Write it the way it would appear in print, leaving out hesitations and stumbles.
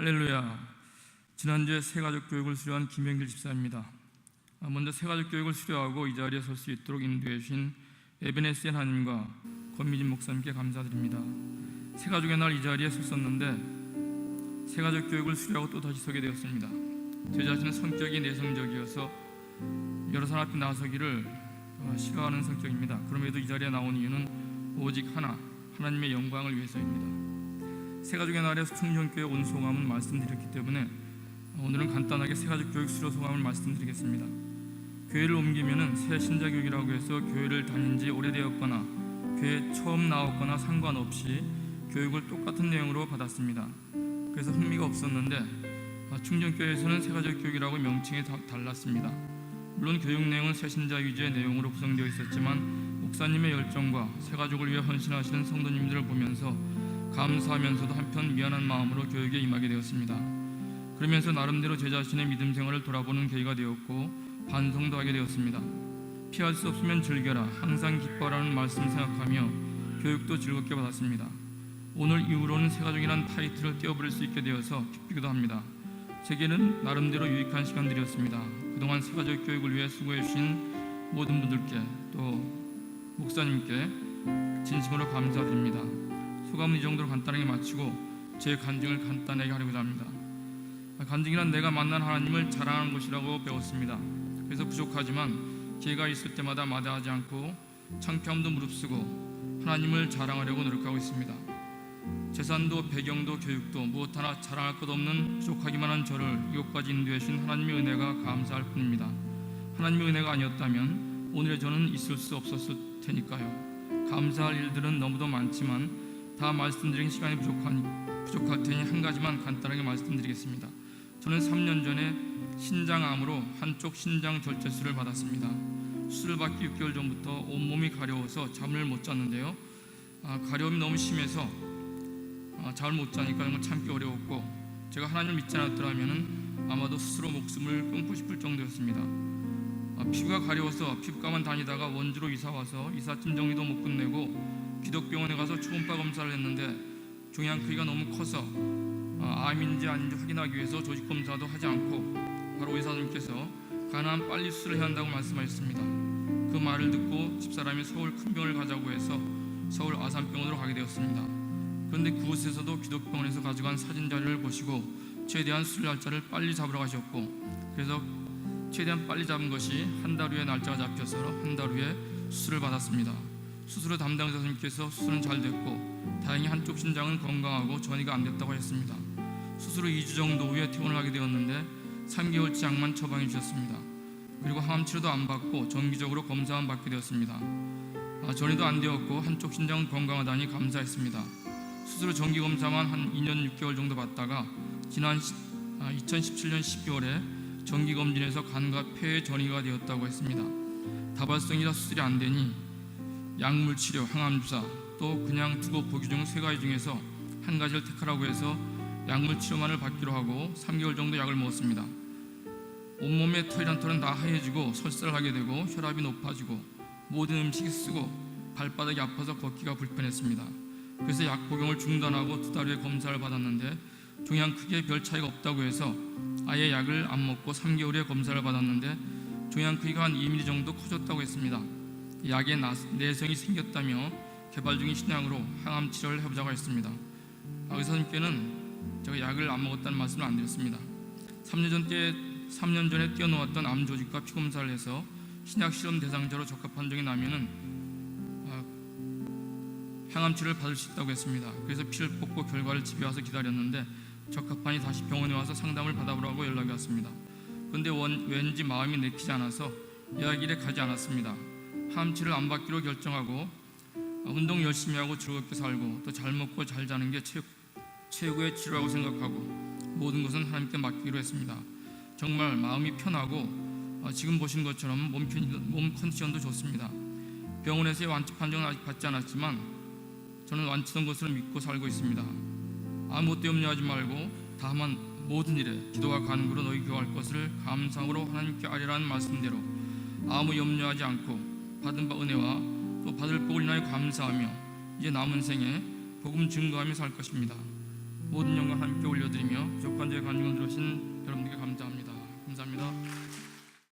할렐루야. 지난주에 새가족 교육을 수료한 김영길 집사입니다. 먼저 새가족 교육을 수료하고 이 자리에 설 수 있도록 인도해 주신 에베네스의 하나님과 권미진 목사님께 감사드립니다. 새가족의 날 이 자리에 섰었는데 새가족 교육을 수료하고 또 다시 서게 되었습니다. 제 자신은 성격이 내성적이어서 여러 사람 앞에 나서기를 싫어하는 성격입니다. 그럼에도 이 자리에 나온 이유는 오직 하나님의 영광을 위해서입니다. 새가족의 날에 충정교회 온 소감은 말씀드렸기 때문에 오늘은 간단하게 새가족 교육 수료 소감을 말씀드리겠습니다. 교회를 옮기면은 새 신자 교육이라고 해서 교회를 다닌 지 오래되었거나 교회에 처음 나왔거나 상관없이 교육을 똑같은 내용으로 받았습니다. 그래서 흥미가 없었는데 충정교회에서는 새가족 교육이라고 명칭이 달랐습니다. 물론 교육 내용은 새 신자 위주의 내용으로 구성되어 있었지만 목사님의 열정과 새가족을 위해 헌신하시는 성도님들을 보면서 감사하면서도 한편 미안한 마음으로 교육에 임하게 되었습니다. 그러면서 나름대로 제 자신의 믿음 생활을 돌아보는 계기가 되었고 반성도 하게 되었습니다. 피할 수 없으면 즐겨라, 항상 기뻐라는 말씀 생각하며 교육도 즐겁게 받았습니다. 오늘 이후로는 새가족이라는 타이틀을 떼어버릴 수 있게 되어서 기쁘기도 합니다. 제게는 나름대로 유익한 시간들이었습니다. 그동안 새가족 교육을 위해 수고해 주신 모든 분들께 또 목사님께 진심으로 감사드립니다. 소감은 이 정도로 간단하게 마치고 제 간증을 간단하게 하려고 합니다. 간증이란 내가 만난 하나님을 자랑하는 것이라고 배웠습니다. 그래서 부족하지만 기회가 있을 때마다 마다하지 않고 창피함도 무릅쓰고 하나님을 자랑하려고 노력하고 있습니다. 재산도 배경도 교육도 무엇 하나 자랑할 것 없는 부족하기만 한 저를 이곳까지 인도해 주신 하나님의 은혜가 감사할 뿐입니다. 하나님의 은혜가 아니었다면 오늘의 저는 있을 수 없었을 테니까요. 감사할 일들은 너무도 많지만 다 말씀드린 시간이 부족할 테니 한 가지만 간단하게 말씀드리겠습니다. 저는 3년 전에 신장암으로 한쪽 신장 절제술을 받았습니다. 수술을 받기 6개월 전부터 온몸이 가려워서 잠을 못 잤는데요. 가려움이 너무 심해서 잠을 못 자니까 정말 참기 어려웠고 제가 하나님을 믿지 않았더라면 아마도 스스로 목숨을 끊고 싶을 정도였습니다. 피부가 가려워서 피부과만 다니다가 원주로 이사와서 이삿짐 정리도 못 끝내고 기독병원에 가서 초음파 검사를 했는데 종양 크기가 너무 커서 암인지 아닌지 확인하기 위해서 조직 검사도 하지 않고 바로 의사님께서 가능한 빨리 수술을 해야 한다고 말씀하셨습니다. 그 말을 듣고 집사람이 서울 큰 병원을 가자고 해서 서울 아산병원으로 가게 되었습니다. 그런데 그곳에서도 기독병원에서 가져간 사진 자료를 보시고 최대한 수술 날짜를 빨리 잡으러 가셨고 그래서 최대한 빨리 잡은 것이 한 달 후에 날짜가 잡혀서 한 달 후에 수술을 받았습니다. 수술 후 담당 의사님께서 수술은 잘 됐고 다행히 한쪽 신장은 건강하고 전이가 안 됐다고 했습니다. 수술 후 2주 정도 후에 퇴원을 하게 되었는데 3개월치 약만 처방해 주셨습니다. 그리고 항암 치료도 안 받고 정기적으로 검사만 받게 되었습니다. 전이도 안 되었고 한쪽 신장은 건강하다니 감사했습니다. 수술 후 정기 검사만 한 2년 6개월 정도 받다가 지난 2017년 12월에 정기 검진에서 간과 폐에 전이가 되었다고 했습니다. 다발성이라 수술이 안 되니 약물 치료, 항암 주사, 또 그냥 두고 보기 중 세 가지 중에서 한 가지를 택하라고 해서 약물 치료만을 받기로 하고 3개월 정도 약을 먹었습니다. 온몸의 털이란 털은 다 하얘지고 설사를 하게 되고 혈압이 높아지고 모든 음식이 쓰고 발바닥이 아파서 걷기가 불편했습니다. 그래서 약 복용을 중단하고 2달 후에 검사를 받았는데 종양 크기에 별 차이가 없다고 해서 아예 약을 안 먹고 3개월 후에 검사를 받았는데 종양 크기가 한 2mm 정도 커졌다고 했습니다. 약에 내성이 생겼다며 개발 중인 신약으로 항암 치료를 해보자고 했습니다. 의사님께는 제가 약을 안 먹었다는 말씀을 안 드렸습니다. 3년 전에 띄워놓았던 암 조직과 피 검사를 해서 신약 실험 대상자로 적합 판정이 나면은 항암 치료를 받을 수 있다고 했습니다. 그래서 피를 뽑고 결과를 집에 와서 기다렸는데 적합하니 다시 병원에 와서 상담을 받아보라고 연락이 왔습니다. 그런데 왠지 마음이 내키지 않아서 예약일에 가지 않았습니다. 항암 치료를 안 받기로 결정하고 운동 열심히 하고 즐겁게 살고 또 잘 먹고 잘 자는 게 최고의 치료라고 생각하고 모든 것은 하나님께 맡기로 했습니다. 정말 마음이 편하고 지금 보신 것처럼 몸 컨디션도 좋습니다. 병원에서의 완치 판정은 아직 받지 않았지만 저는 완치된 것으로 믿고 살고 있습니다. 아무것도 염려하지 말고 다만 모든 일에 기도와 간구로 너희 교할 것을 감상으로 하나님께 아뢰라는 말씀대로 아무 염려하지 않고 받은 바 은혜와 또 받을 복을 인하여 감사하며 이제 남은 생에 복음 증거하며 살 것입니다. 모든 영광 함께 올려드리며 부족한 저의 간증을 들으신 여러분